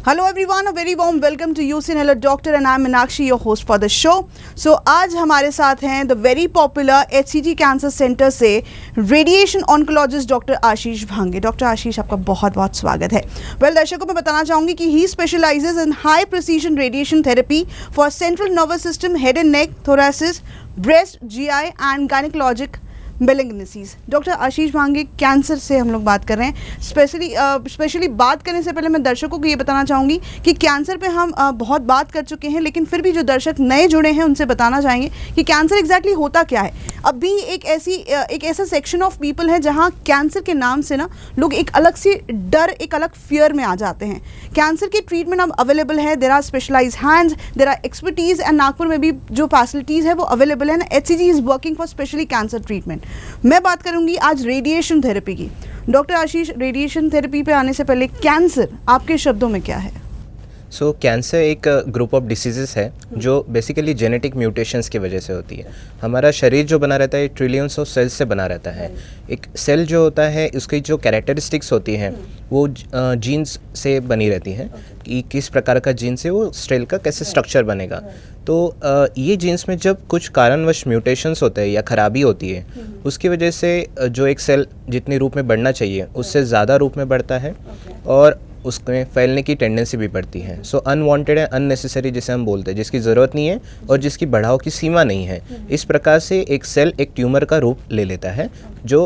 Hello everyone, a very warm welcome to UC Hello Doctor and I'm Meenakshi, your host for the show. So आज हमारे साथ हैं the very popular HCG Cancer Center से radiation oncologist doctor Ashish भांगे. Doctor आशीष, आपका बहुत बहुत स्वागत है. दर्शकों मैं बताना चाहूँगी कि he specializes in high precision radiation therapy for central nervous system, head and neck, thoracic, breast, GI and gynecologic malignancies. Doctor Ashish Bhange, cancer से हम लोग बात कर रहे हैं. स्पेशली बात करने से पहले मैं दर्शकों को ये बताना चाहूँगी कि कैंसर पे हम बहुत बात कर चुके हैं, लेकिन फिर भी जो दर्शक नए जुड़े हैं उनसे बताना चाहेंगे कि कैंसर एग्जैक्टली होता क्या है. अभी एक ऐसा सेक्शन ऑफ पीपल है जहाँ कैंसर के नाम से ना लोग एक अलग सी डर, एक अलग फियर में आ जाते हैं. कैंसर की ट्रीटमेंट अब अवेलेबल है. There are specialise hands, there are expertise and Nagpur में भी जो फैसिलिटीज़ है वो अवेलेबल है. HCG is working for specially cancer treatment. मैं बात करूंगी आज रेडिएशन थेरेपी की. डॉक्टर आशीष, रेडिएशन थेरेपी पे आने से पहले कैंसर आपके शब्दों में क्या है? कैंसर एक ग्रुप ऑफ डिसीजेस है जो बेसिकली जेनेटिक म्यूटेशंस की वजह से होती है. हमारा शरीर जो बना रहता है ट्रिलियंस ऑफ सेल्स से बना रहता है. एक सेल जो होता है उसकी जो कैरेक्टरिस्टिक्स होती हैं वो जीन्स से बनी रहती हैं कि किस प्रकार का जीन से वो सेल का कैसे स्ट्रक्चर बनेगा. तो ये जीन्स में जब कुछ कारणवश म्यूटेशंस होते हैं या खराबी होती है, उसकी वजह से जो एक सेल जितनी रूप में बढ़ना चाहिए उससे ज़्यादा रूप में बढ़ता है और उसमें फैलने की टेंडेंसी भी बढ़ती है. सो अनवांटेड है, अननेसेसरी जिसे हम बोलते हैं, जिसकी ज़रूरत नहीं है और जिसकी बढ़ाव की सीमा नहीं है. इस प्रकार से एक सेल एक ट्यूमर का रूप ले लेता है जो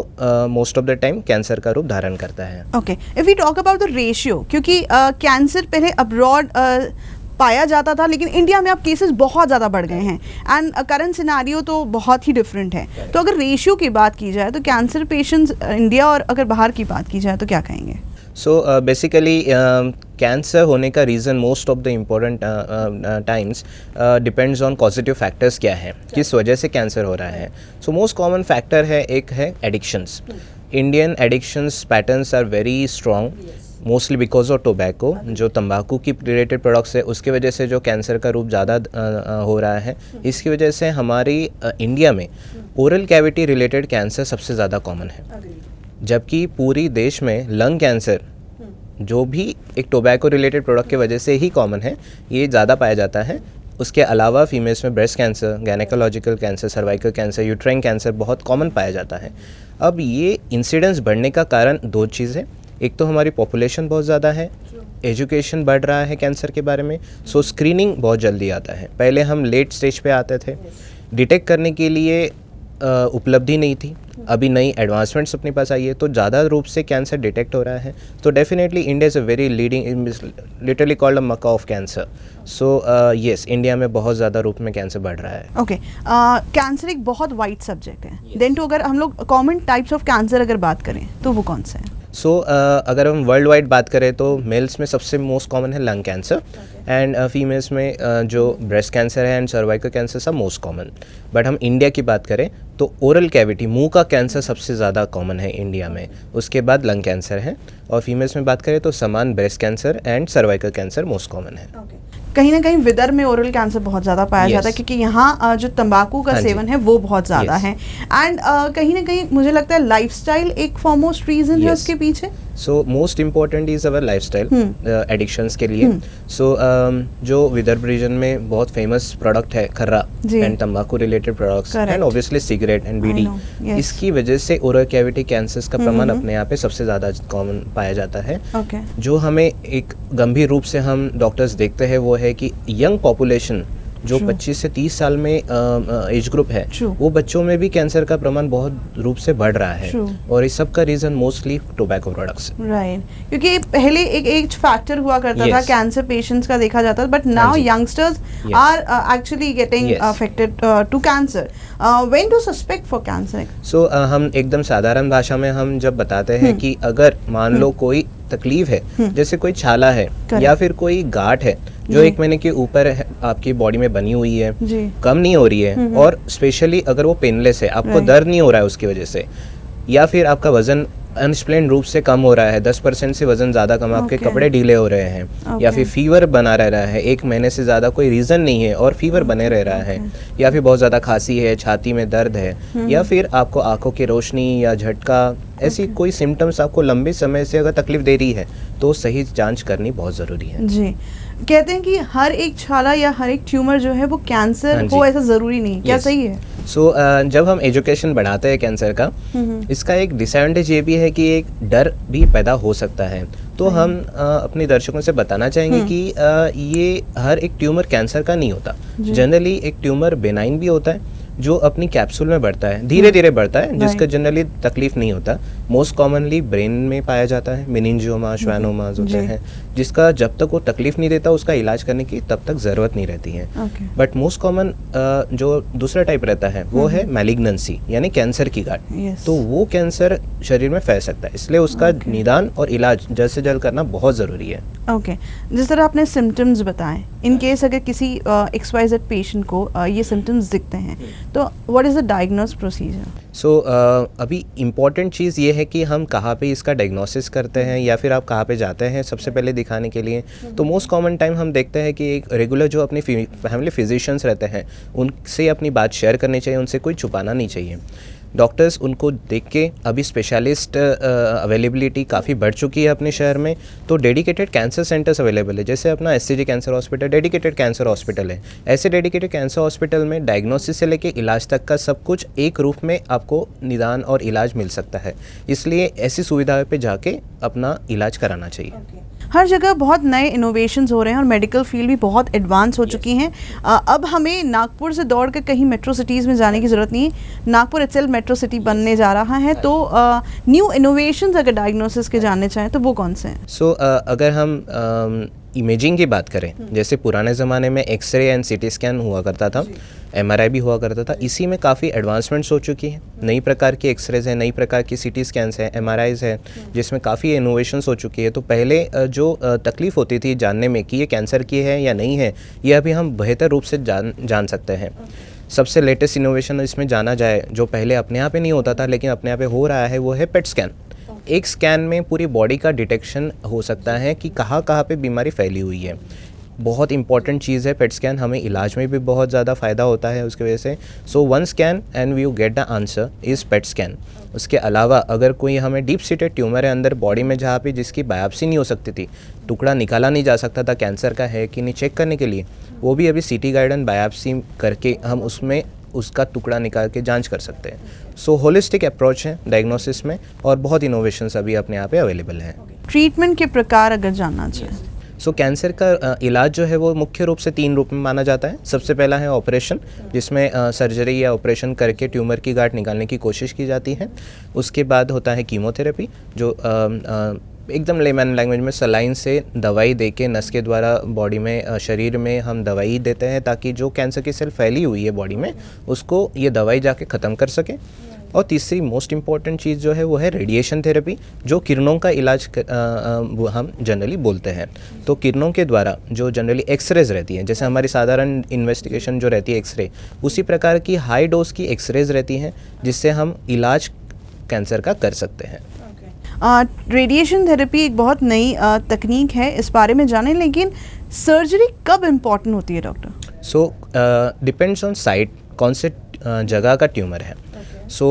most of the time cancer का रूप धारण करता है. Okay, if we talk about the ratio, क्योंकि कैंसर पहले अब्रॉड पाया जाता था, लेकिन इंडिया में अब केसेस बहुत ज़्यादा बढ़ गए हैं एंड करंट सिनारियो तो बहुत ही डिफरेंट है. तो अगर रेशियो की बात की जाए तो कैंसर पेशेंट्स इंडिया और अगर बाहर की बात की जाए तो क्या कहेंगे? बेसिकली कैंसर होने का reason most of the important times depends on positive factors. क्या है, किस वजह से कैंसर हो रहा है. सो मोस्ट कॉमन फैक्टर है, एक है addictions. Indian addictions patterns are very strong, mostly because of tobacco. जो तंबाकू की रिलेटेड प्रोडक्ट्स है उसकी वजह से जो कैंसर का रूप ज़्यादा हो रहा है. इसकी वजह से हमारी इंडिया में ओरल कैविटी रिलेटेड कैंसर सबसे ज़्यादा कॉमन है, जबकि पूरी देश में लंग कैंसर जो भी एक टोबैको रिलेटेड प्रोडक्ट की वजह से ही कॉमन है, ये ज़्यादा पाया जाता है. उसके अलावा फीमेल्स में breast cancer, gynaecological cancer, cervical cancer, uterine cancer बहुत कॉमन पाया जाता है. अब ये इंसिडेंस बढ़ने का कारण दो चीज़ है. एक तो हमारी पॉपुलेशन बहुत ज़्यादा है, एजुकेशन बढ़ रहा है कैंसर के बारे में. सो स्क्रीनिंग बहुत जल्दी आता है. पहले हम लेट स्टेज पे आते थे, डिटेक्ट करने के लिए उपलब्धि नहीं थी. अभी नई एडवांसमेंट्स अपने पास आई है तो ज़्यादा रूप से कैंसर डिटेक्ट हो रहा है. तो definitely India is a very leading, literally called a Mecca of cancer. So yes, India में बहुत ज़्यादा रूप में कैंसर बढ़ रहा है. ओके, कैंसर एक बहुत वाइड सब्जेक्ट है. देन टू अगर हम लोग कॉमन टाइप्स ऑफ कैंसर अगर बात करें तो वो कौन सा है? अगर हम वर्ल्ड वाइड बात करें तो मेल्स में सबसे मोस्ट कॉमन है लंग कैंसर एंड फीमेल्स में जो ब्रेस्ट कैंसर है एंड सर्वाइकल कैंसर सब मोस्ट कॉमन. बट हम इंडिया की बात करें तो ओरल कैविटी, मुंह का कैंसर सबसे ज़्यादा कॉमन है इंडिया में. उसके बाद लंग कैंसर है और फीमेल्स में बात करें तो समान breast cancer and cervical cancer most common है. कहीं ना कहीं विदर्भ में ओरल कैंसर बहुत ज़्यादा पाया जाता है क्योंकि यहाँ जो तंबाकू का सेवन है वो बहुत ज़्यादा है. एंड कहीं ना कहीं मुझे लगता है लाइफस्टाइल एक फॉरमोस्ट रीज़न है उसके पीछे. सो most important is our lifestyle addictions के लिए. जो विदर्भ रीजन में बहुत फेमस प्रोडक्ट है खर्रा एंड तंबाकू related products and obviously cigarette and bidi, इसकी वजह से ओरल कैविटी कैंसर्स का प्रमाण अपने यहाँ पे सबसे ज़्यादा कॉमन पाया जाता है. जो हमें एक गंभीर रूप से हम डॉक्टर्स देखते हैं वो है कि यंग पॉपुलेशन जो 25 से 30 साल में एज ग्रुप है वो बच्चों में भी कैंसर का प्रमाण बहुत रूप से बढ़ रहा है. और इस सब का reason mostly tobacco products. Right, क्योंकि पहले एक एज फैक्टर हुआ करता था कैंसर पेशेंट्स का देखा जाता था, but now youngsters are actually getting affected to cancer. When to suspect for cancer? So हम एकदम साधारण भाषा में हम जब बताते हैं कि अगर मान लो कोई तकलीफ है, जैसे कोई छाला है या फिर कोई गांठ है जो 1 महीने के ऊपर आपकी बॉडी में बनी हुई है, कम नहीं हो रही है, और स्पेशली अगर वो पेनलेस है, आपको दर्द नहीं हो रहा है उसकी वजह से, या फिर आपका वजन अनएक्सप्लेन्ड रूप से कम हो रहा है, 10% से वजन ज़्यादा कम, आपके कपड़े ढीले हो रहे हैं, या फिर फीवर बना रह रहा है 1 महीने से ज़्यादा, कोई रीज़न नहीं है और फीवर बने रह रहा है, या फिर बहुत ज़्यादा खांसी है, छाती में दर्द है, या फिर आपको आंखों की रोशनी या झटका ऐसी कोई सिम्टम्स आपको लंबे समय से अगर तकलीफ दे रही है तो सही जांच करनी बहुत ज़रूरी है। जी, कहते हैं कि हर एक छाला या हर एक ट्यूमर जो है वो कैंसर हाँ जी। हो, ऐसा ज़रूरी नहीं, क्या Yes. सही है? सो जब हम एजुकेशन बढ़ाते हैं कैंसर का, इसका एक डिसएडवांटेज ये भी है कि एक डर भी पैदा हो सकता है। तो हम अपने दर्शकों से बताना चाहेंगे कि ये हर एक ट्यूमर कैंसर का नहीं होता। जनरली एक ट्यूमर बेनाइन भी होता है जो अपनी कैप्सूल में बढ़ता है, धीरे धीरे बढ़ता है, जिसका जनरली तकलीफ नहीं होता। मोस्ट कॉमनली ब्रेन में पाया जाता है, मेनिंजियोमा, श्वानोमास होते हैं, जिसका जब तक वो तकलीफ नहीं देता उसका इलाज करने की तब तक ज़रूरत नहीं रहती है। बट मोस्ट कॉमन जो दूसरा टाइप रहता है वो है मैलिग्नेंसी, यानी कैंसर की गांठ। Yes. तो वो कैंसर शरीर में फैल सकता है, इसलिए उसका निदान और इलाज जल्द से जल्द करना बहुत ज़रूरी है। ओके, जिस तरह आपने सिम्टम्स बताएं, इन केस अगर किसी XYZ पेशेंट को ये सिम्टम्स दिखते हैं तो what is the diagnose procedure? So अभी इम्पॉर्टेंट चीज़ ये है कि हम कहाँ पे इसका डायग्नोसिस करते हैं या फिर आप कहाँ पे जाते हैं सबसे पहले दिखाने के लिए। तो मोस्ट कॉमन टाइम हम देखते हैं कि एक रेगुलर जो अपनी फैमिली फिजिशियंस रहते हैं उनसे अपनी बात शेयर करनी चाहिए, उनसे कोई छुपाना नहीं चाहिए। डॉक्टर्स उनको देख के, अभी स्पेशलिस्ट अवेलेबिलिटी काफ़ी बढ़ चुकी है अपने शहर में, तो डेडिकेटेड कैंसर सेंटर्स अवेलेबल है। जैसे अपना SCG cancer hospital dedicated cancer hospital है। ऐसे डेडिकेटेड कैंसर हॉस्पिटल में डायग्नोसिस से लेके इलाज तक का सब कुछ एक रूप में आपको निदान और इलाज मिल सकता है, इसलिए ऐसी सुविधाओं पे जाके अपना इलाज कराना चाहिए। हर जगह बहुत नए इनोवेशंस हो रहे हैं और मेडिकल फील्ड भी बहुत एडवांस हो चुकी हैं। अब हमें नागपुर से दौड़ कर कहीं मेट्रो सिटीज़ में जाने की ज़रूरत नहीं है, नागपुर इटसेल्फ मेट्रो सिटी बनने जा रहा है। तो न्यू इनोवेशंस अगर डायग्नोसिस के जानने चाहें तो वो कौन से हैं? सो अगर हम इमेजिंग की बात करें, जैसे पुराने ज़माने में एक्सरे एंड CT स्कैन हुआ करता था, MRI भी हुआ करता था, इसी में काफ़ी एडवांसमेंट्स हो चुकी हैं। नई प्रकार की एक्सरेज हैं, नई प्रकार की CT स्कैन्स हैं, MRIs हैं, जिसमें काफ़ी इनोवेशंस हो चुकी है। तो पहले जो तकलीफ़ होती थी जानने में कि ये कैंसर की है या नहीं है, ये अभी हम बेहतर रूप से जान सकते हैं। सबसे लेटेस्ट इनोवेशन इसमें जाना जाए, जो पहले अपने आप ही नहीं होता था लेकिन अपने आप हो रहा है, वो है PET स्कैन। एक स्कैन में पूरी बॉडी का डिटेक्शन हो सकता है कि कहाँ कहाँ पे बीमारी फैली हुई है। बहुत इंपॉर्टेंट चीज़ है PET स्कैन, हमें इलाज में भी बहुत ज़्यादा फ़ायदा होता है उसकी वजह से। So one scan and we get the answer is PET scan. उसके अलावा अगर कोई हमें डीप सीटेड ट्यूमर है अंदर बॉडी में, जहाँ पे जिसकी बायोप्सी नहीं हो सकती थी, टुकड़ा निकाला नहीं जा सकता था कैंसर का है कि नहीं चेक करने के लिए, वो भी अभी CT गाइडेड बायोप्सी करके हम उसमें उसका टुकड़ा निकाल के जांच कर सकते हैं। सो होलिस्टिक अप्रोच है डायग्नोसिस में और बहुत इनोवेशंस अभी अपने यहाँ पे अवेलेबल हैं। ट्रीटमेंट के प्रकार अगर जानना चाहें? सो कैंसर का इलाज जो है वो मुख्य रूप से 3 रूप में माना जाता है। सबसे पहला है ऑपरेशन, जिसमें सर्जरी या ऑपरेशन करके ट्यूमर की गांठ निकालने की कोशिश की जाती है। उसके बाद होता है कीमोथेरेपी, जो एकदम लेमन लैंग्वेज में सलाइन से दवाई देके नस के द्वारा बॉडी में, शरीर में हम दवाई देते हैं ताकि जो कैंसर की सेल फैली हुई है बॉडी में उसको ये दवाई जाके ख़त्म कर सके। और तीसरी मोस्ट इम्पॉर्टेंट चीज़ जो है वो है रेडिएशन थेरेपी, जो किरणों का इलाज वो हम जनरली बोलते हैं। तो किरणों के द्वारा जो जनरली एक्सरेज रहती हैं, जैसे हमारी साधारण इन्वेस्टिगेशन जो रहती है एक्सरे, उसी प्रकार की हाई डोज की एक्सरेज रहती हैं जिससे हम इलाज कैंसर का कर सकते हैं। रेडिएशन थेरेपी एक बहुत नई तकनीक है, इस बारे में जानें, लेकिन सर्जरी कब इम्पॉर्टेंट होती है doctor? So depends on site, कौन से जगह का ट्यूमर है। So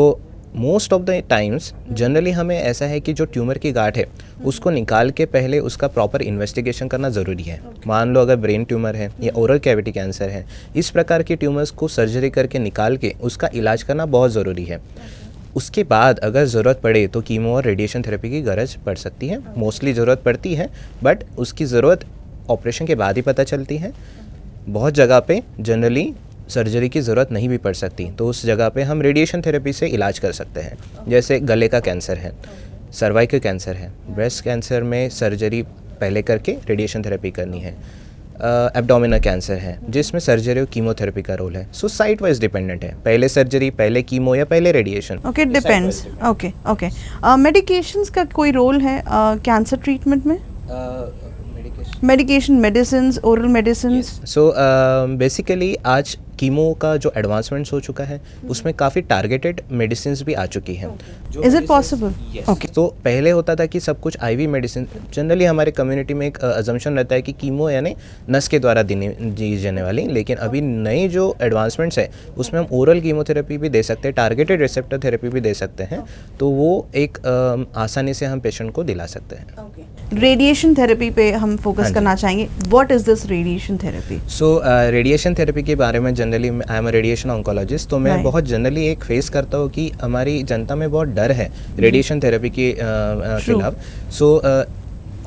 most of the times generally हमें ऐसा है कि जो ट्यूमर की गांठ है उसको निकाल के पहले उसका प्रॉपर इन्वेस्टिगेशन करना ज़रूरी है। मान लो अगर ब्रेन ट्यूमर है या ओरल कैविटी कैंसर है, इस प्रकार के ट्यूमर्स को सर्जरी करके निकाल के उसका इलाज करना बहुत ज़रूरी है। उसके बाद अगर ज़रूरत पड़े तो कीमो और रेडिएशन थेरेपी की गरज पड़ सकती है। मोस्टली ज़रूरत पड़ती है, बट उसकी ज़रूरत ऑपरेशन के बाद ही पता चलती है। बहुत जगह पे जनरली सर्जरी की ज़रूरत नहीं भी पड़ सकती, तो उस जगह पे हम रेडिएशन थेरेपी से इलाज कर सकते हैं। जैसे गले का कैंसर है, सर्वाइकल कैंसर है, ब्रेस्ट कैंसर में सर्जरी पहले करके रेडिएशन थेरेपी करनी है। एब्डोमिनल कैंसर है जिसमें सर्जरी और कीमोथेरेपी का रोल है। सो साइट वाइज डिपेंडेंट है, पहले सर्जरी, पहले कीमो या पहले radiation. Okay, depends. Okay, medications का कोई रोल है कैंसर ट्रीटमेंट में? Medication, medicines, oral medicines. So basically आज कीमो का जो एडवांसमेंट्स हो चुका है उसमें काफ़ी टारगेटेड मेडिसिन भी आ चुकी हैं। Is it possible? ओके। तो पहले होता था कि सब कुछ आईवी मेडिसिन, जनरली हमारे कम्युनिटी में एक अजम्पशन रहता है कि कीमो यानी नस के द्वारा दी जाने वाली, लेकिन अभी नई जो एडवांसमेंट्स है उसमें हम ओरल कीमोथेरेपी भी दे सकते हैं, टारगेटेड रिसेप्टर थेरेपी भी दे सकते हैं, तो वो एक आसानी से हम पेशेंट को दिला सकते हैं। रेडिएशन थेरेपी पे हम फोकस हाँ जी। करना चाहेंगे। What is this radiation therapy? So radiation therapy के बारे में generally I am a radiation oncologist, तो मैं Right. बहुत जनरली एक फेस करता हूँ कि हमारी जनता में बहुत डर है रेडिएशन थेरेपी के खिलाफ। सो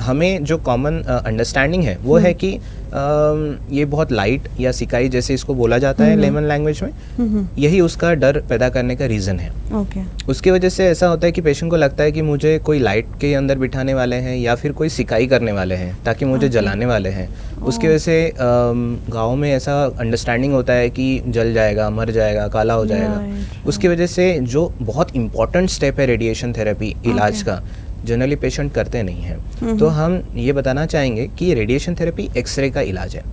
हमें जो कॉमन अंडरस्टैंडिंग है वो है कि ये बहुत लाइट या सिकाई जैसे इसको बोला जाता है लेमन लैंग्वेज में, यही उसका डर पैदा करने का रीज़न है। ओके। उसकी वजह से ऐसा होता है कि पेशेंट को लगता है कि मुझे कोई लाइट के अंदर बिठाने वाले हैं या फिर कोई सिकाई करने वाले हैं ताकि मुझे जलाने वाले हैं। उसकी वजह से गाँव में ऐसा अंडरस्टैंडिंग होता है कि जल जाएगा, मर जाएगा, काला हो जाएगा। उसकी वजह से जो बहुत इंपॉर्टेंट स्टेप है रेडिएशन थेरेपी इलाज का, जनरली पेशेंट करते नहीं हैं। तो हम ये बताना चाहेंगे कि रेडिएशन थेरेपी एक्सरे का इलाज है।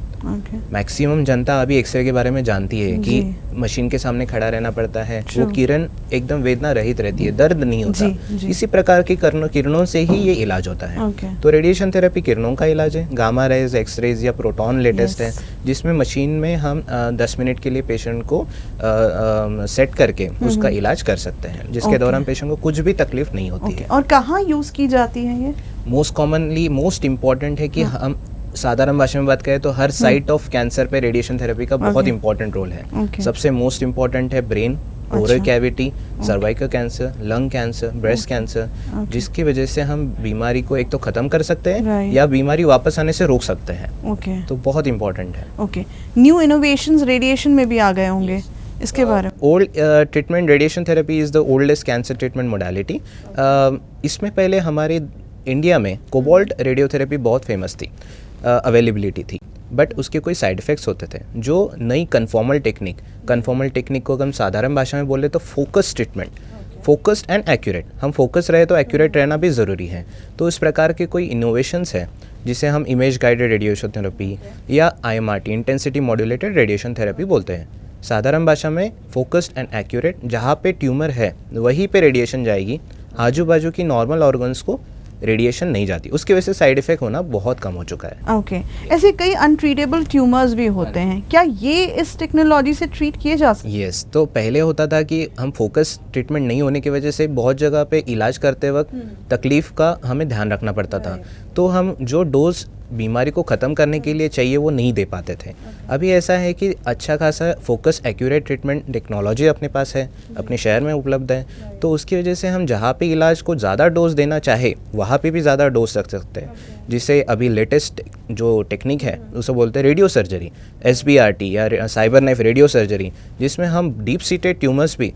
मैक्सिमम जनता अभी एक्सरे के बारे में जानती है कि मशीन के सामने खड़ा रहना पड़ता है, वो किरण एकदम वेदना रहित रहती है, दर्द नहीं होता। इसी प्रकार की किरणों से ही ये इलाज होता है। तो रेडिएशन थेरेपी किरणों का इलाज है, गामा रेज, एक्सरेज या प्रोटॉन लेटेस्ट है, जिसमें मशीन में हम 10 मिनट के लिए पेशेंट को सेट करके उसका इलाज कर सकते हैं, जिसके दौरान पेशेंट को कुछ भी तकलीफ नहीं होती है। और कहाँ यूज की जाती है ये? मोस्ट कॉमनली मोस्ट इम्पॉर्टेंट है कि हम साधारण भाषा में बात करें तो हर साइट ऑफ कैंसर पे रेडिएशन थेरेपी का बहुत इंपॉर्टेंट रोल है। सबसे मोस्ट इम्पॉर्टेंट है brain, oral cavity, cervical cancer, lung cancer, breast cancer, जिसकी वजह से हम बीमारी को एक तो खत्म कर सकते हैं या बीमारी वापस आने से रोक सकते हैं। तो बहुत इंपॉर्टेंट है। ओके। न्यू इनोवेशंस रेडिएशन में भी आ गए होंगे, इसके बारे में? Old treatment radiation therapy is the oldest cancer treatment modality. इसमें पहले हमारे इंडिया में कोबाल्ट रेडियोथेरेपी बहुत फेमस थी, अवेलेबिलिटी थी, बट उसके कोई साइड इफ़ेक्ट्स होते थे। जो नई कन्फॉर्मल टेक्निक को हम साधारण भाषा में बोले तो focus treatment, focused and accurate, हम फोकस रहे तो एक्यूरेट रहना भी ज़रूरी है। तो इस प्रकार के कोई इनोवेशंस है जिसे हम इमेज गाइडेड रेडिएशन थेरेपी या IMRT, intensity modulated radiation therapy बोलते हैं। साधारण भाषा में फोकस्ड एंड एक्यूरेट, जहाँ पे ट्यूमर है वहीं पे रेडिएशन जाएगी, आजू बाजू की नॉर्मल ऑर्गन्स को रेडिएशन नहीं जाती। उसकी वजह से साइड इफेक्ट होना बहुत कम हो चुका है। ओके। ऐसे कई अनट्रीटेबल ट्यूमर्स भी होते हैं, क्या ये इस टेक्नोलॉजी से ट्रीट किए जा सकते हैं? यस, तो पहले होता था कि हम फोकस ट्रीटमेंट नहीं होने की वजह से बहुत जगह पे इलाज करते वक्त तकलीफ का हमें ध्यान रखना पड़ता था, तो हम जो डोज बीमारी को ख़त्म करने के लिए चाहिए वो नहीं दे पाते थे। अभी ऐसा है कि अच्छा खासा फोकस एक्यूरेट ट्रीटमेंट टेक्नोलॉजी अपने पास है, अपने शहर में उपलब्ध है, तो उसकी वजह से हम जहाँ पे इलाज को ज़्यादा डोज देना चाहे वहाँ पे भी ज़्यादा डोज रख सकते हैं। जिसे अभी लेटेस्ट जो टेक्निक है उसे बोलते हैं रेडियो सर्जरी, SBRT या साइबर नाइफ रेडियो सर्जरी, जिसमें हम डीप सीटेड ट्यूमर्स भी,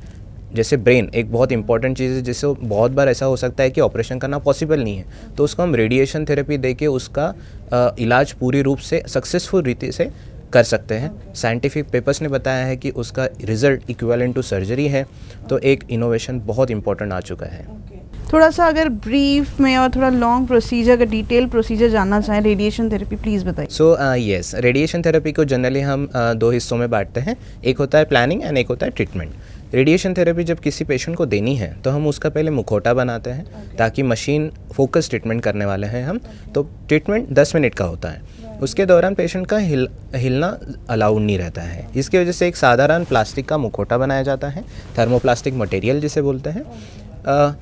जैसे ब्रेन एक बहुत इंपॉर्टेंट चीज़ है जिससे बहुत बार ऐसा हो सकता है कि ऑपरेशन करना पॉसिबल नहीं है, तो उसको हम रेडिएशन थेरेपी देके उसका इलाज पूरी रूप से सक्सेसफुल रीति से कर सकते हैं। साइंटिफिक पेपर्स ने बताया है कि उसका रिजल्ट इक्विवेलेंट टू सर्जरी है, तो एक इनोवेशन बहुत इंपॉर्टेंट आ चुका है। थोड़ा सा अगर ब्रीफ में और थोड़ा लॉन्ग प्रोसीजर का डिटेल प्रोसीजर जानना चाहें रेडिएशन थेरेपी, प्लीज़ बताइए। सो यस, रेडिएशन थेरेपी को जनरली हम दो हिस्सों में बांटते हैं, एक होता है प्लानिंग एंड एक होता है ट्रीटमेंट। रेडिएशन थेरेपी जब किसी पेशेंट को देनी है तो हम उसका पहले मुखौटा बनाते हैं, ताकि मशीन फोकस ट्रीटमेंट करने वाले हैं हम, तो ट्रीटमेंट 10 मिनट का होता है। उसके दौरान पेशेंट का हिलना अलाउड नहीं रहता है। इसकी वजह से एक साधारण प्लास्टिक का मुखौटा बनाया जाता है, थर्मोप्लास्टिक मटेरियल जिसे बोलते हैं।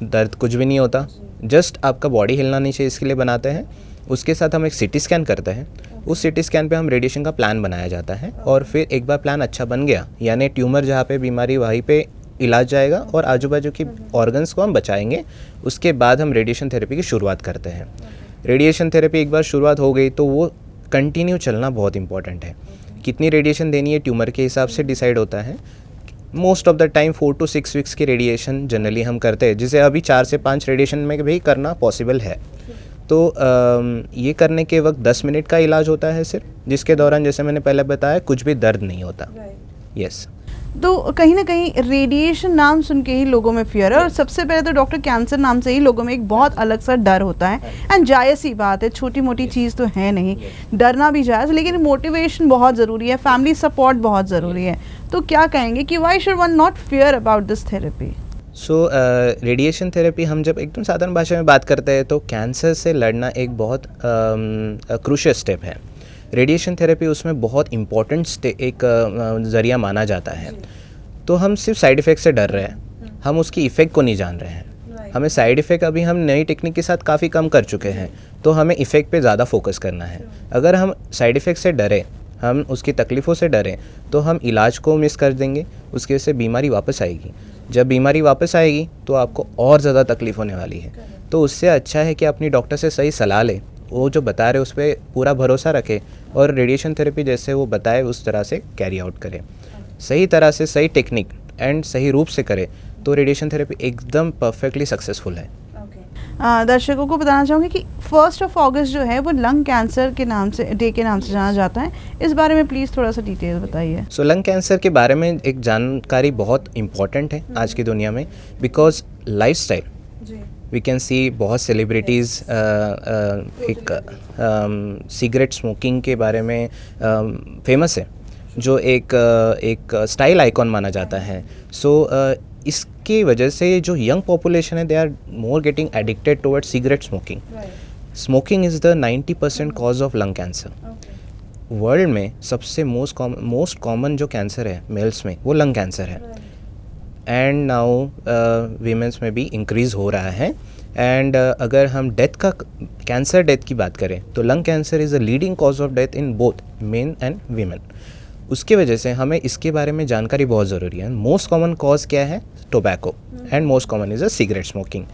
दर्द कुछ भी नहीं होता, जस्ट आपका बॉडी हिलना नहीं चाहिए, इसके लिए बनाते हैं। उसके साथ हम एक CT स्कैन करते हैं, उस CT स्कैन पे हम रेडिएशन का प्लान बनाया जाता है, और फिर एक बार प्लान अच्छा बन गया, यानी ट्यूमर जहाँ पे बीमारी वहीं पे इलाज जाएगा और आजू बाजू की ऑर्गन्स को हम बचाएंगे। उसके बाद हम रेडिएशन थेरेपी की शुरुआत करते हैं। रेडिएशन थेरेपी एक बार शुरुआत हो गई तो वो कंटिन्यू चलना बहुत इंपॉर्टेंट है। कितनी रेडिएशन देनी है ट्यूमर के हिसाब से डिसाइड होता है। Most of the time 4 to 6 weeks की रेडिएशन जनरली हम करते हैं, जिसे अभी 4 से 5 रेडिएशन में भी करना पॉसिबल है। तो ये करने के वक्त 10 मिनट का इलाज होता है सिर्फ, जिसके दौरान जैसे मैंने पहले बताया कुछ भी दर्द नहीं होता। यस। तो कहीं ना कहीं रेडिएशन नाम सुन के ही लोगों में फियर है, और सबसे पहले तो डॉक्टर कैंसर नाम से ही लोगों में एक बहुत अलग सा डर होता है। एंड जायज़ सी बात है, छोटी मोटी चीज़ तो है नहीं, डरना भी जायज़, लेकिन मोटिवेशन बहुत ज़रूरी है, फैमिली सपोर्ट बहुत ज़रूरी है। तो क्या कहेंगे कि why should one not fear about this therapy? So radiation therapy हम जब एकदम साधारण भाषा में बात करते हैं तो कैंसर से लड़ना एक बहुत क्रूशियल स्टेप है। रेडिएशन थेरेपी उसमें बहुत इम्पोर्टेंट एक ज़रिया माना जाता है। तो हम सिर्फ साइड इफ़ेक्ट से डर रहे हैं, हम उसकी इफ़ेक्ट को नहीं जान रहे हैं। हमें साइड इफ़ेक्ट अभी हम नई टेक्निक के साथ काफ़ी कम कर चुके हैं, तो हमें इफ़ेक्ट पे ज़्यादा फोकस करना है। अगर हम साइड इफ़ेक्ट से डरें, हम उसकी तकलीफ़ों से डरें, तो हम इलाज को मिस कर देंगे, उसकी वजह से बीमारी वापस आएगी। जब बीमारी वापस आएगी तो आपको और ज़्यादा तकलीफ़ होने वाली है। तो उससे अच्छा है कि अपनी डॉक्टर से सही सलाह लें, वो जो बता रहे उस पर पूरा भरोसा रखें और रेडिएशन थेरेपी जैसे वो बताए उस तरह से कैरी आउट करें। सही तरह से, सही टेक्निक एंड सही रूप से करें तो रेडिएशन थेरेपी एकदम परफेक्टली सक्सेसफुल है। दर्शकों को बताना चाहूँगी कि 1 अगस्त जो है वो लंग कैंसर के नाम से, डे के नाम से जाना जाता है। इस बारे में प्लीज़ थोड़ा सा डिटेल बताइए। सो लंग कैंसर के बारे में एक जानकारी बहुत इम्पॉर्टेंट है आज की दुनिया में, because lifestyle we can see बहुत सेलिब्रिटीज़ एक सिगरेट स्मोकिंग के बारे में फेमस है, जो एक स्टाइल आइकॉन माना जाता है। सो इसकी वजह से जो यंग पॉपुलेशन है they are more getting addicted towards cigarette smoking. Smoking is the 90% cause of lung cancer. World में सबसे मोस्ट कॉमन जो कैंसर है मेल्स में वो लंग कैंसर है, एंड नाउ वीमेंस में भी इंक्रीज़ हो रहा है। एंड अगर हम कैंसर डेथ की बात करें तो lung cancer is the leading cause of death in both men and women. उसके वजह से हमें इसके बारे में जानकारी बहुत ज़रूरी है। मोस्ट कॉमन कॉज क्या है? Tobacco, and most common is a cigarette smoking,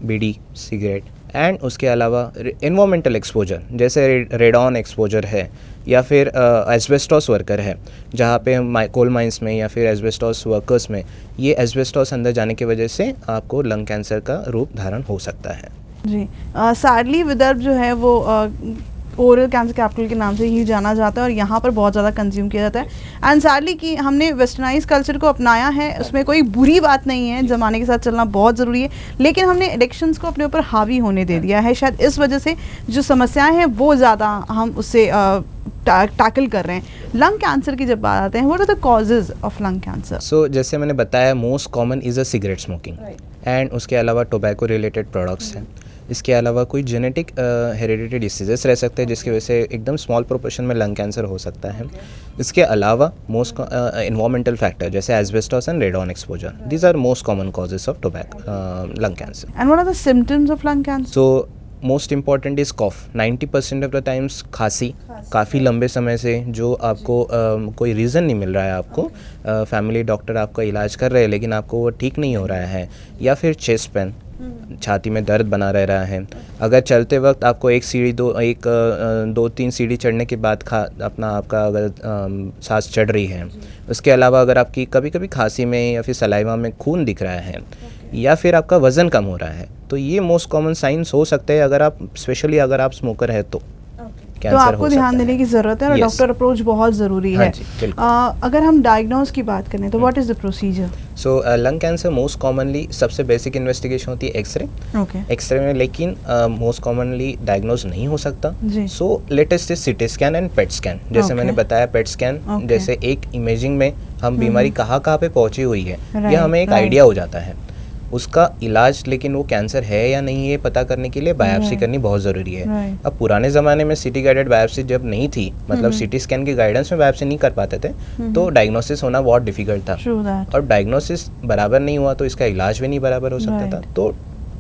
bidi, cigarette. And उसके अलावा एनवायरमेंटल एक्सपोजर, जैसे रेडॉन एक्सपोजर है या फिर एस्बेस्टॉस वर्कर है, जहाँ पे कोल माइंस में या फिर एस्बेस्टॉस वर्कर्स में ये एस्बेस्टॉस अंदर जाने की वजह से आपको लंग कैंसर का रूप धारण हो सकता है। जी, सैडली विदर्भ जो है वो ओरल कैंसर कैपिटल के नाम से ही जाना जाता है और यहाँ पर बहुत ज़्यादा कंज्यूम किया जाता है। एंड सैडली कि हमने वेस्टर्नाइज कल्चर को अपनाया है, उसमें कोई बुरी बात नहीं है, ज़माने के साथ चलना बहुत ज़रूरी है, लेकिन हमने एडिक्शंस को अपने ऊपर हावी होने दे दिया है। शायद इस वजह से जो समस्याएं हैं वो ज़्यादा हम उससे टैकल कर रहे हैं। लंग कैंसर की जब बात आते हैं, what are the causes of lung cancer? So जैसे मैंने बताया most common is a cigarette smoking, and उसके अलावा टोबैको रिलेटेड प्रोडक्ट्स हैं। इसके अलावा कोई जेनेटिक हेरिडिटी डिसीजेस रह सकते हैं जिसकी वजह से एकदम स्मॉल प्रोपोर्शन में लंग कैंसर हो सकता है। इसके अलावा मोस्ट एनवायरमेंटल फैक्टर जैसे asbestos and radon exposure, these are most common causes of lung cancer. And what are the symptoms of lung cancer? So most important is cough. 90% of the times खांसी, काफ़ी लंबे समय से जो आपको कोई reason नहीं मिल रहा है, आपको फैमिली डॉक्टर आपका इलाज कर रहे हैं लेकिन आपको वो ठीक नहीं हो रहा है, या फिर चेस्ट पेन, छाती में दर्द बना रह रहा है। अगर चलते वक्त आपको दो तीन सीढ़ी चढ़ने के बाद आपका अगर सांस चढ़ रही है। उसके अलावा अगर आपकी कभी कभी खांसी में या फिर सलाइवा में खून दिख रहा है, या फिर आपका वज़न कम हो रहा है, तो ये मोस्ट कॉमन साइंस हो सकते हैं अगर आप स्पेशली अगर आप स्मोकर है तो। तो आपको ध्यान देने की ज़रूरत है और डॉक्टर अप्रोच बहुत ज़रूरी है। अगर हम डायग्नोज की बात करें तो what is the procedure? So lung cancer most commonly सबसे बेसिक इन्वेस्टिगेशन होती है एक्सरे। एक्सरे में लेकिन मोस्ट कॉमनली डायग्नोज नहीं हो सकता। So latest is CT scan and PET scan. जैसे मैंने बताया पेट स्कैन, जैसे एक इमेजिंग में हम बीमारी कहाँ पे पहुँची हुई है यह हमें एक आइडिया हो जाता है। उसका इलाज, लेकिन वो कैंसर है या नहीं ये पता करने के लिए बायोप्सी करनी बहुत ज़रूरी है। अब पुराने ज़माने में सिटी गाइडेड बायोप्सी जब नहीं थी, मतलब सिटी स्कैन के गाइडेंस में बायोप्सी नहीं कर पाते थे, तो डायग्नोसिस होना बहुत डिफिकल्ट था, और डायग्नोसिस बराबर नहीं हुआ तो इसका इलाज भी नहीं बराबर हो सकता था। तो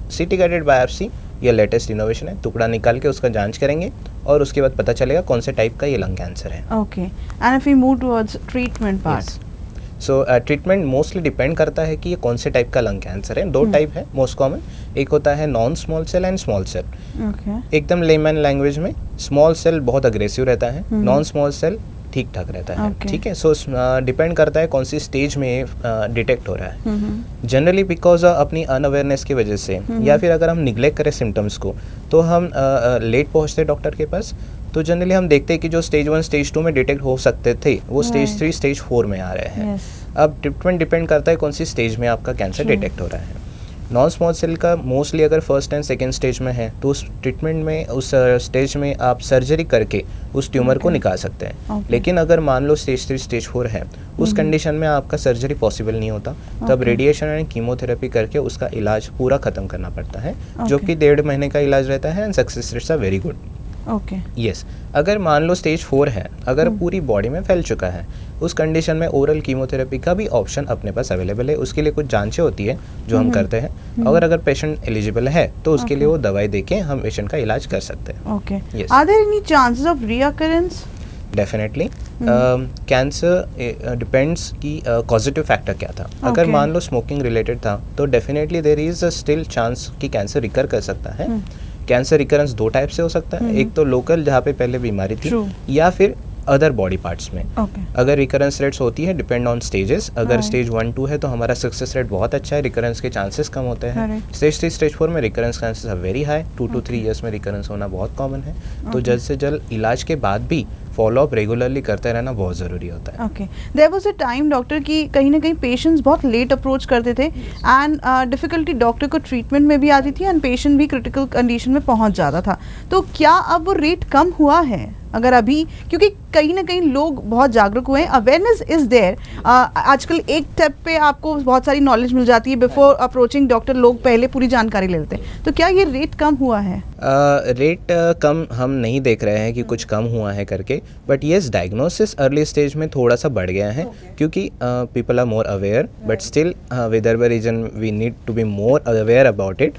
सिटी गाइडेड बायोप्सी ये लेटेस्ट इनोवेशन है। टुकड़ा निकाल के उसका जांच करेंगे और उसके बाद पता चलेगा कौन से टाइप का ये लंग कैंसर है। Okay, and if we move towards treatment part? So treatment mostly depend करता है कि ये कौन से टाइप का लंग कैंसर है। 2 टाइप है मोस्ट कॉमन, एक होता है non small cell and small cell. एकदम लेमन लैंग्वेज में स्मॉल सेल बहुत अग्रेसिव रहता है, नॉन स्मॉल सेल ठीक ठाक रहता है। ठीक है, सो डिपेंड करता है कौन सी स्टेज में डिटेक्ट हो रहा है। जनरली बिकॉज अपनी अनअवेयरनेस की वजह से या फिर अगर हम निग्लेक्ट करें सिम्टम्स को तो हम लेट पहुंचते डॉक्टर के पास, तो जनरली हम देखते हैं कि जो स्टेज 1 स्टेज 2 में डिटेक्ट हो सकते थे वो स्टेज 3 स्टेज 4 में आ रहे हैं। अब ट्रीटमेंट डिपेंड करता है कौन सी स्टेज में आपका कैंसर डिटेक्ट हो रहा है। नॉन स्मॉल सेल का मोस्टली अगर फर्स्ट एंड सेकेंड स्टेज में है तो उस ट्रीटमेंट में उस स्टेज में आप सर्जरी करके उस ट्यूमर को निकाल सकते हैं। लेकिन अगर मान लो स्टेज 3 स्टेज 4 है उस कंडीशन में आपका सर्जरी पॉसिबल नहीं होता, तब रेडिएशन एंड कीमोथेरेपी करके उसका इलाज पूरा ख़त्म करना पड़ता है, जो कि 1.5 महीने का इलाज रहता है and success rates are very good. Okay yes, अगर मान लो स्टेज 4 है, अगर पूरी बॉडी में फैल चुका है, उस कंडीशन में ओरल कीमोथेरेपी का भी ऑप्शन अपने पास अवेलेबल है। उसके लिए कुछ जांचें होती है जो हम करते हैं, और अगर पेशेंट एलिजिबल है तो उसके लिए वो दवाई देके हम पेशेंट का इलाज कर सकते हैं। Okay, Yes. Are there any chances of recurrence? Definitely cancer depends कि कॉजिटिव फैक्टर क्या था। अगर मान लो स्मोकिंग रिलेटेड था तो definitely there is a still chance कि कैंसर रिकर कर सकता है। कैंसर रिकरेंस 2 टाइप से हो सकता है, एक तो लोकल जहाँ पे पहले बीमारी थी, या फिर अदर बॉडी पार्ट्स में। अगर रिकरेंस रेट्स होती है डिपेंड ऑन स्टेजेस, अगर स्टेज 1 2 है तो हमारा सक्सेस रेट बहुत अच्छा है, रिकरेंस के चांसेस कम होते हैं। स्टेज 3 स्टेज 4 में recurrence chances are very high, 2 to 3 years में रिकरेंस होना बहुत कॉमन है। तो जल्द से जल्द इलाज के बाद भी फॉलो अप रेगुलरली करते रहना बहुत ज़रूरी होता है। Okay, there was a time doctor कि कहीं ना कहीं पेशेंट्स बहुत लेट अप्रोच करते थे एंड डिफ़िकल्टी डॉक्टर को ट्रीटमेंट में भी आती थी एंड पेशेंट भी क्रिटिकल कंडीशन में पहुंच जाता था। तो क्या अब वो रेट कम हुआ है? अगर अभी, क्योंकि कहीं ना कहीं लोग बहुत जागरूक हुए हैं, अवेयरनेस इज़ देयर। आजकल एक स्टेप पे आपको बहुत सारी नॉलेज मिल जाती है, बिफोर अप्रोचिंग डॉक्टर लोग पहले पूरी जानकारी ले लेते हैं। तो क्या ये रेट कम हुआ है? रेट कम हम नहीं देख रहे हैं कि कुछ कम हुआ है करके, but yes diagnosis early stage में थोड़ा सा बढ़ गया है, क्योंकि people are more aware, but still Vidarbha region we need to be more aware about it.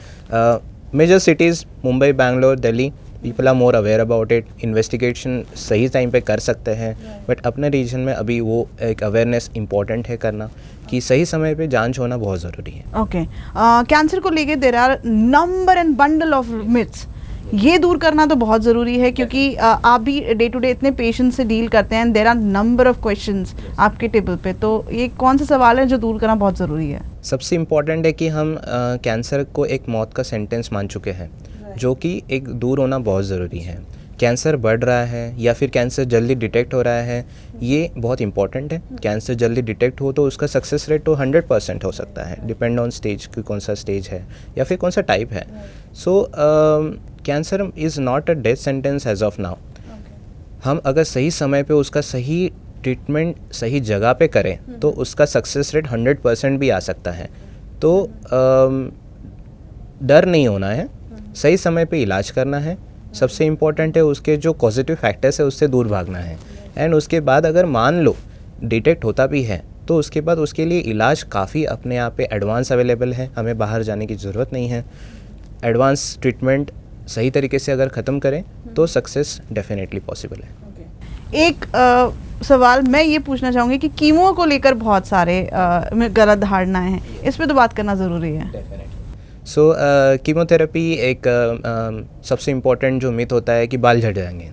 Major cities Mumbai, Bangalore, Delhi, people are more aware about it, investigation सही टाइम पे कर सकते हैं, बट अपने रीजन में अभी वो एक अवेयरनेस इंपॉर्टेंट है करना कि सही समय पे जांच होना बहुत ज़रूरी है। ओके, कैंसर को लेके there are number and bundle of myths, ये दूर करना तो बहुत ज़रूरी है, क्योंकि आप भी डे टू डे इतने पेशेंट से डील करते हैं, there are number of questions आपके टेबल पे, तो ये कौन से सवाल है जो दूर करना बहुत ज़रूरी है? सबसे इम्पॉर्टेंट है कि हम कैंसर को एक मौत का सेंटेंस मान चुके हैं, जो कि एक दूर होना बहुत ज़रूरी है। कैंसर बढ़ रहा है या फिर कैंसर जल्दी डिटेक्ट हो रहा है, ये बहुत इंपॉर्टेंट है। कैंसर जल्दी डिटेक्ट हो तो उसका सक्सेस रेट तो 100% हो सकता है, डिपेंड ऑन स्टेज कि कौन सा स्टेज है या फिर कौन सा टाइप है। So cancer is not a death sentence as of now. हम अगर सही समय पे उसका सही ट्रीटमेंट सही जगह पे करें तो उसका सक्सेस रेट 100% भी आ सकता है। तो डर नहीं होना है, सही समय पे इलाज करना है, सबसे इम्पॉर्टेंट है उसके जो पॉजिटिव फैक्टर्स है उससे दूर भागना है। एंड उसके बाद अगर मान लो डिटेक्ट होता भी है तो उसके बाद उसके लिए इलाज काफ़ी अपने आप पे एडवांस अवेलेबल है, हमें बाहर जाने की ज़रूरत नहीं है। एडवांस ट्रीटमेंट सही तरीके से अगर ख़त्म करें तो सक्सेस डेफिनेटली पॉसिबल है। एक सवाल मैं ये पूछना चाहूँगी कि कीमो को लेकर बहुत सारे गलत धारणाएं हैं, इस पे तो बात करना ज़रूरी है। सो कीमोथेरेपी एक सबसे इम्पॉर्टेंट जो मिथ होता है कि बाल झड़ जाएंगे।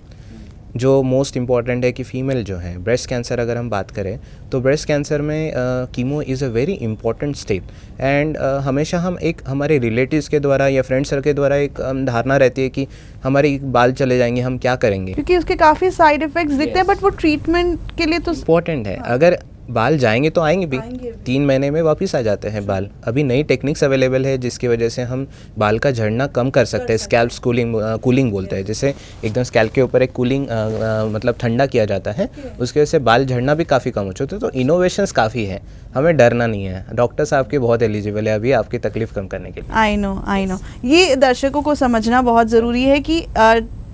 जो मोस्ट इम्पॉर्टेंट है कि फ़ीमेल जो है, ब्रेस्ट कैंसर अगर हम बात करें तो ब्रेस्ट कैंसर में chemo is a very important step. And हमेशा हम एक हमारे रिलेटिव्स के द्वारा या फ्रेंड सर्कल के द्वारा एक धारणा रहती है कि हमारे बाल चले जाएंगे, हम क्या करेंगे, क्योंकि उसके काफ़ी साइड इफ़ेक्ट्स दिखते हैं, बट वो ट्रीटमेंट के लिए तो इम्पॉर्टेंट है। अगर बाल जाएंगे तो आएंगे भी, 3 महीने में वापस आ जाते हैं बाल। अभी नई टेक्निक्स अवेलेबल है जिसकी वजह से हम बाल का झड़ना कम कर सकते हैं। स्कैल्प कूलिंग बोलते हैं, जैसे एकदम स्कैल्प के ऊपर एक कूलिंग मतलब ठंडा किया जाता है, उसकी वजह से बाल झड़ना भी काफ़ी कम हो चुके हैं। तो इनोवेशंस काफ़ी है, हमें डरना नहीं है। डॉक्टर साहब के बहुत एलिजिबल है अभी आपकी तकलीफ कम करने के लिए। आई नो ये दर्शकों को समझना बहुत ज़रूरी है कि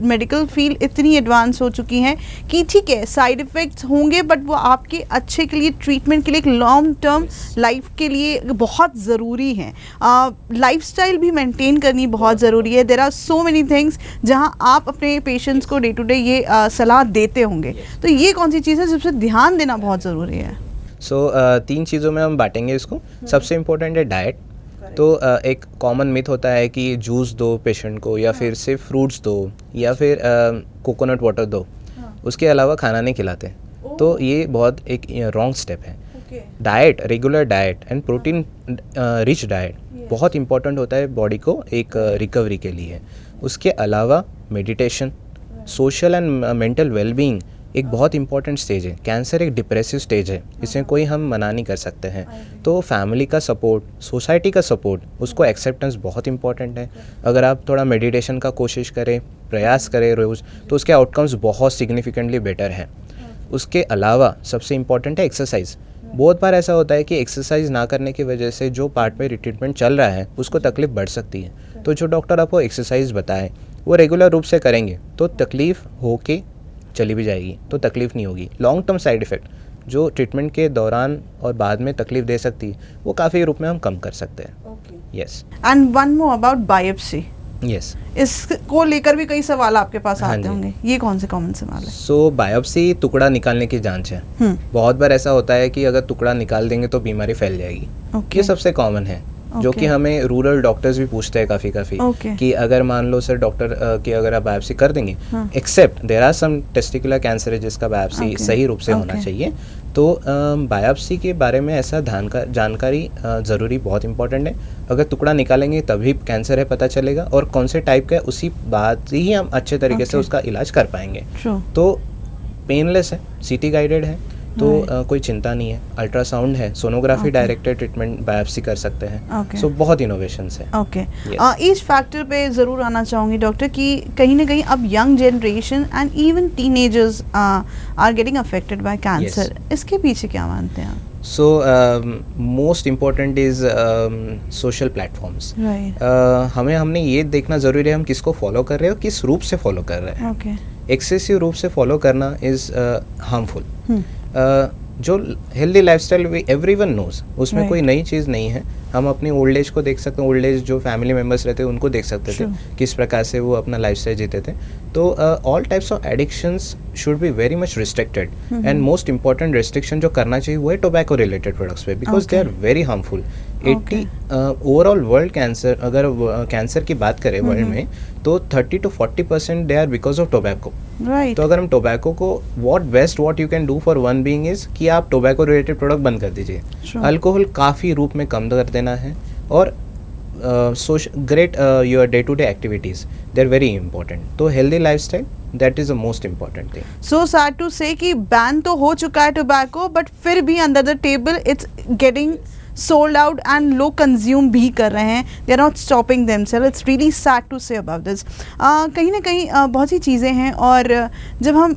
मेडिकल फील्ड इतनी एडवांस हो चुकी हैं कि ठीक है साइड इफ़ेक्ट्स होंगे, बट वो आपके अच्छे के लिए, ट्रीटमेंट के लिए, एक लॉन्ग टर्म लाइफ के लिए बहुत ज़रूरी हैं। लाइफस्टाइल भी मेंटेन करनी बहुत ज़रूरी है। There are so many things जहां आप अपने पेशेंट्स को डे टू डे ये सलाह देते होंगे, तो ये कौन सी चीज़ है जिस पर ध्यान देना बहुत ज़रूरी है? सो 3 चीज़ों में हम बांटेंगे इसको। सबसे इम्पोर्टेंट है डाइट। तो एक कॉमन मिथ होता है कि जूस दो पेशेंट को, या फिर सिर्फ फ्रूट्स दो, या फिर कोकोनट वाटर दो, उसके अलावा खाना नहीं खिलाते। तो ये बहुत एक रॉन्ग स्टेप है। Diet, regular diet and protein rich diet बहुत इंपॉर्टेंट होता है बॉडी को एक रिकवरी के लिए। उसके अलावा meditation, social and mental wellbeing एक बहुत इंपॉर्टेंट स्टेज है। कैंसर एक डिप्रेसिव स्टेज है, इसमें कोई हम मना नहीं कर सकते हैं। तो फैमिली का सपोर्ट, सोसाइटी का सपोर्ट, उसको एक्सेप्टेंस बहुत इंपॉर्टेंट है। अगर आप थोड़ा मेडिटेशन का कोशिश करें, प्रयास करें रोज़, तो उसके आउटकम्स बहुत सिग्निफिकेंटली बेटर हैं। उसके अलावा सबसे इम्पॉर्टेंट है एक्सरसाइज। बहुत बार ऐसा होता है कि एक्सरसाइज ना करने की वजह से जो पार्ट में ट्रीटमेंट चल रहा है उसको तकलीफ बढ़ सकती है। तो जो डॉक्टर आपको एक्सरसाइज बताए वो रेगुलर रूप से करेंगे तो तकलीफ होके चली भी जाएगी, तो तकलीफ नहीं होगी। लॉन्ग टर्म साइड इफ़ेक्ट जो ट्रीटमेंट के दौरान और बाद में तकलीफ दे सकती है वो काफ़ी रूप में हम कम कर सकते हैं। Yes. And one more about biopsy. Yes, इसको लेकर भी कई सवाल आपके पास हाँ आते जी। होंगे, ये कौन से कॉमन सवाल है? सो बायोप्सी टुकड़ा निकालने की जांच है। बहुत बार ऐसा होता है कि अगर टुकड़ा निकाल देंगे तो बीमारी फैल जाएगी। Okay. ये सबसे कॉमन है जो कि हमें रूरल डॉक्टर्स भी पूछते हैं काफ़ी Okay. कि अगर मान लो सर डॉक्टर कि अगर आप बायोप्सी कर देंगे, except there are some testicular cancer है जिसका बायोप्सी Okay. सही रूप से होना Okay. चाहिए। तो बायोप्सी के बारे में ऐसा जानकारी ज़रूरी बहुत इंपॉर्टेंट है। अगर टुकड़ा निकालेंगे तभी कैंसर है पता चलेगा, और कौन से टाइप का है उसी बात ही हम अच्छे तरीके से Okay. उसका इलाज कर पाएंगे। True. तो पेनलेस है, सीटी गाइडेड है, तो कोई चिंता नहीं है। अल्ट्रासाउंड है, sonography Okay. Directed treatment biopsy कर सकते हैं। Okay. सो बहुत इनोवेशंस है। Okay, Yes. इस फैक्टर पे ज़रूर आना चाहूँगी डॉक्टर कि कहीं ना कहीं अब young generation and even teenagers are getting affected by cancer. इसके पीछे क्या मानते हैं आप? So most important is social platforms. Right. हमने ये देखना ज़रूरी है हम किसको फॉलो कर रहे हैं और किस रूप से फॉलो कर रहे हैं। ओके। एक्सेसिव रूप से फॉलो करना इज़ हार्मफुल। जो हेल्दी लाइफस्टाइल एवरीवन नोज, उसमें Right. कोई नई चीज़ नहीं है। हम अपनी ओल्ड एज को देख सकते हैं, ओल्ड एज जो फैमिली मेम्बर्स रहते हैं उनको देख सकते थे Sure. किस प्रकार से वो अपना लाइफस्टाइल जीते थे। तो all types of addictions should be very much restricted, and most important restriction जो करना चाहिए वो है टोबैको रिलेटेड प्रोडक्ट्स पे, because they are very harmful. 80 overall world cancer, अगर कैंसर की बात करें वर्ल्ड में, तो 30 to 40% they are because of tobacco. Right. तो अगर हम टोबैको को what you can do for one being is कि आप टोबैको रिलेटेड प्रोडक्ट बंद कर दीजिए। Sure. अल्कोहल काफ़ी रूप में कम कर देना है, और great your day to day activities they are very important. तो healthy lifestyle that is the most important thing. So sad to say कि बैन तो हो चुका है टोबैको, बट फिर भी under the table it's getting sold out and लोग consume भी कर रहे हैं। They are not stopping themselves. It's really sad to say about this. कहीं ना कहीं बहुत सी चीज़ें हैं, और जब हम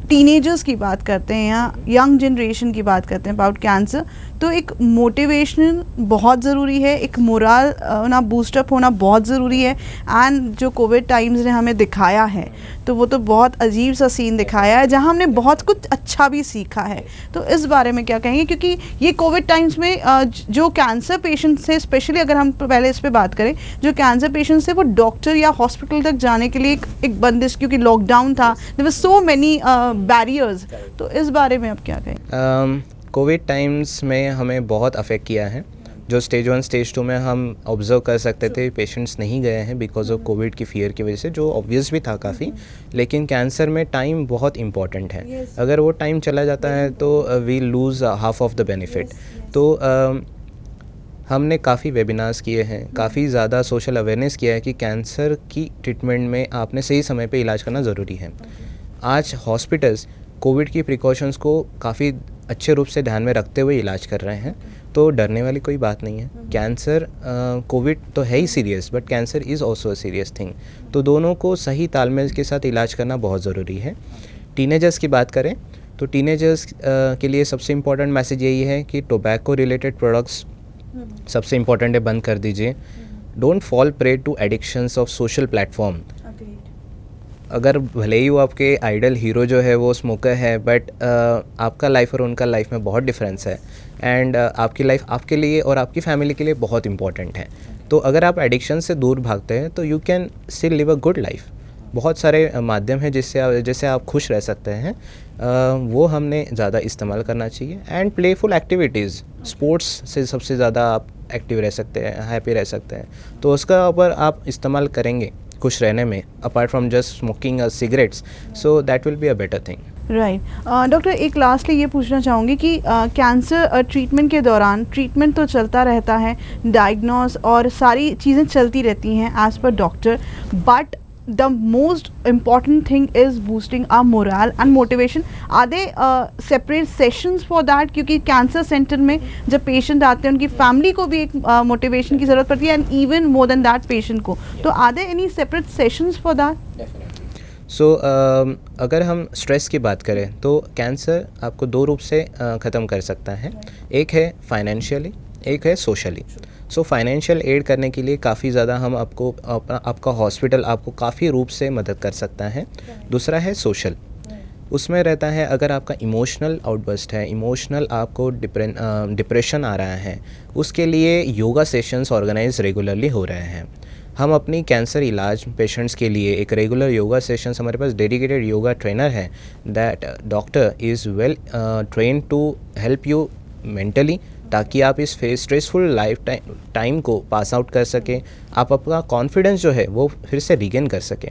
टीनेजर्स की बात करते हैं या यंग जनरेशन की बात करते हैं अबाउट कैंसर, तो एक मोटिवेशन बहुत ज़रूरी है, एक मोरल होना, बूस्टअप होना बहुत ज़रूरी है। एंड जो कोविड टाइम्स ने हमें दिखाया है तो वो तो बहुत अजीब सा सीन दिखाया है जहां हमने बहुत कुछ अच्छा भी सीखा है। तो इस बारे में क्या कहेंगे, क्योंकि ये कोविड टाइम्स में जो कैंसर पेशेंट्स थे, स्पेशली अगर हम पहले इस पर बात करें, जो कैंसर पेशेंट्स थे वो डॉक्टर या हॉस्पिटल तक जाने के लिए एक बंदिश, क्योंकि लॉकडाउन था, there were so many barriers. तो इस बारे में आप क्या कहें? कोविड टाइम्स में हमें बहुत अफेक्ट किया है। जो स्टेज 1 स्टेज 2 में हम ऑब्जर्व कर सकते थे पेशेंट्स नहीं गए हैं बिकॉज ऑफ कोविड की फियर की वजह से, जो ऑब्वियस भी था काफ़ी। लेकिन कैंसर में टाइम बहुत इंपॉर्टेंट है। अगर वो टाइम चला जाता है तो we lose half of the benefit. तो हमने काफ़ी वेबिनार्स किए हैं, काफ़ी ज़्यादा सोशल अवेयरनेस किया है कि कैंसर की ट्रीटमेंट में आपने सही समय पे इलाज करना ज़रूरी है। आज हॉस्पिटल्स कोविड की प्रिकॉशंस को काफ़ी अच्छे रूप से ध्यान में रखते हुए इलाज कर रहे हैं, तो डरने वाली कोई बात नहीं है। कैंसर, कोविड तो है ही serious, but cancer is also a serious thing. तो दोनों को सही तालमेल के साथ इलाज करना बहुत ज़रूरी है। टीनेजर्स की बात करें तो टीनेजर्स के लिए सबसे इम्पॉर्टेंट मैसेज यही है कि टोबैको रिलेटेड प्रोडक्ट्स सबसे इम्पॉर्टेंट है, बंद कर दीजिए। Don't fall prey to addictions of social platform. अगर भले ही वो आपके आइडल हीरो जो है वो स्मोकर है, बट आपका लाइफ और उनका लाइफ में बहुत डिफरेंस है, एंड आपकी लाइफ आपके लिए और आपकी फैमिली के लिए बहुत इंपॉर्टेंट है। तो अगर आप एडिक्शन से दूर भागते हैं तो you can still live a good life. बहुत सारे माध्यम हैं जिससे आप खुश रह सकते हैं, वो हमने ज़्यादा इस्तेमाल करना चाहिए। एंड प्लेफुल एक्टिविटीज़, स्पोर्ट्स से सबसे ज़्यादा आप एक्टिव रह सकते हैं, हैप्पी रह सकते हैं, तो उसका ऊपर आप इस्तेमाल करेंगे खुश रहने में, apart from just smoking cigarettes, so that will be a better thing. Right. Doctor, एक लास्टली ये पूछना चाहूँगी कि कैंसर ट्रीटमेंट के दौरान ट्रीटमेंट तो चलता रहता है, डायग्नोस और सारी चीज़ें चलती रहती हैं as per doctor, but the most important thing is boosting our morale and motivation. Are they separate sessions for that? क्योंकि कैंसर सेंटर में जब पेशेंट आते हैं उनकी फैमिली को भी एक मोटिवेशन की ज़रूरत पड़ती है, and even more than that patient को. तो are there any separate sessions for that? So अगर हम स्ट्रेस की बात करें तो कैंसर आपको दो रूप से ख़त्म कर सकता है. एक है फाइनेंशियली, एक है सोशली. सो फाइनेंशियल एड करने के लिए काफ़ी ज़्यादा हम आपका हॉस्पिटल आपको काफ़ी रूप से मदद कर सकता है. दूसरा है सोशल. उसमें रहता है अगर आपका इमोशनल आउटबर्स्ट है, इमोशनल आपको डिप्रेशन आ रहा है, उसके लिए योगा सेशंस ऑर्गेनाइज रेगुलरली हो रहे हैं. हम अपनी कैंसर इलाज पेशेंट्स के लिए एक रेगुलर योगा सेशंस, हमारे पास डेडिकेटेड योगा ट्रेनर है that doctor is well train to help you mentally, ताकि आप इस स्ट्रेसफुल लाइफ टाइम को पास आउट कर सकें, आप अपना कॉन्फिडेंस जो है वो फिर से रिगेन कर सकें.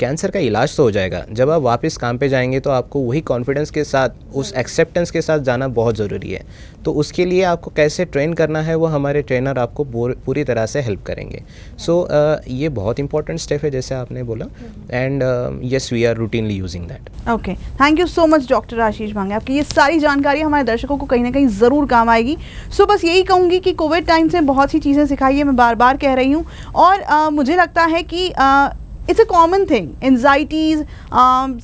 कैंसर का इलाज तो हो जाएगा, जब आप वापस काम पे जाएंगे तो आपको वही कॉन्फिडेंस के साथ, उस एक्सेप्टेंस के साथ जाना बहुत ज़रूरी है. तो उसके लिए आपको कैसे ट्रेन करना है वो हमारे ट्रेनर आपको पूरी तरह से हेल्प करेंगे. सो ये बहुत इंपॉर्टेंट स्टेप है जैसे आपने बोला, and yes we are routinely using that. Okay, thank you so much doctor Ashish Bhange. आपकी ये सारी जानकारी हमारे दर्शकों को कहीं ना कहीं ज़रूर काम आएगी. सो बस यही कहूँगी कि कोविड टाइम से बहुत सी चीज़ें सिखाई है, मैं बार बार कह रही हूँ, और मुझे लगता है कि it's a common thing. Anxieties,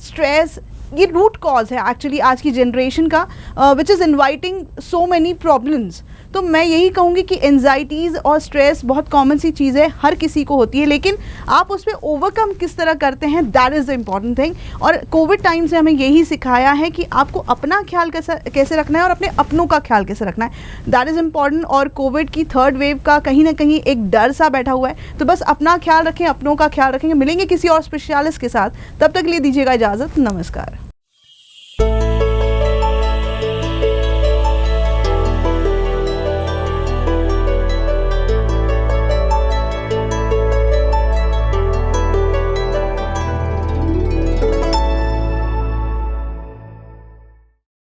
stress, ये रूट कॉज है एक्चुअली आज की जनरेशन का, which is inviting so many problems. तो मैं यही कहूँगी कि एंजाइटीज़ और स्ट्रेस बहुत कॉमन सी चीज़ है, हर किसी को होती है, लेकिन आप उस पर ओवरकम किस तरह करते हैं, that is the important thing. और कोविड टाइम से हमें यही सिखाया है कि आपको अपना ख्याल कैसे रखना है और अपने अपनों का ख्याल कैसे रखना है, दैट इज़ इम्पॉर्टेंट. और कोविड की थर्ड वेव का कहीं ना कहीं एक डर सा बैठा हुआ है, तो बस अपना ख्याल रखें, अपनों का ख्याल रखेंगे. मिलेंगे किसी और स्पेशलिस्ट के साथ, तब तक के लिए दीजिएगा इजाज़त. नमस्कार.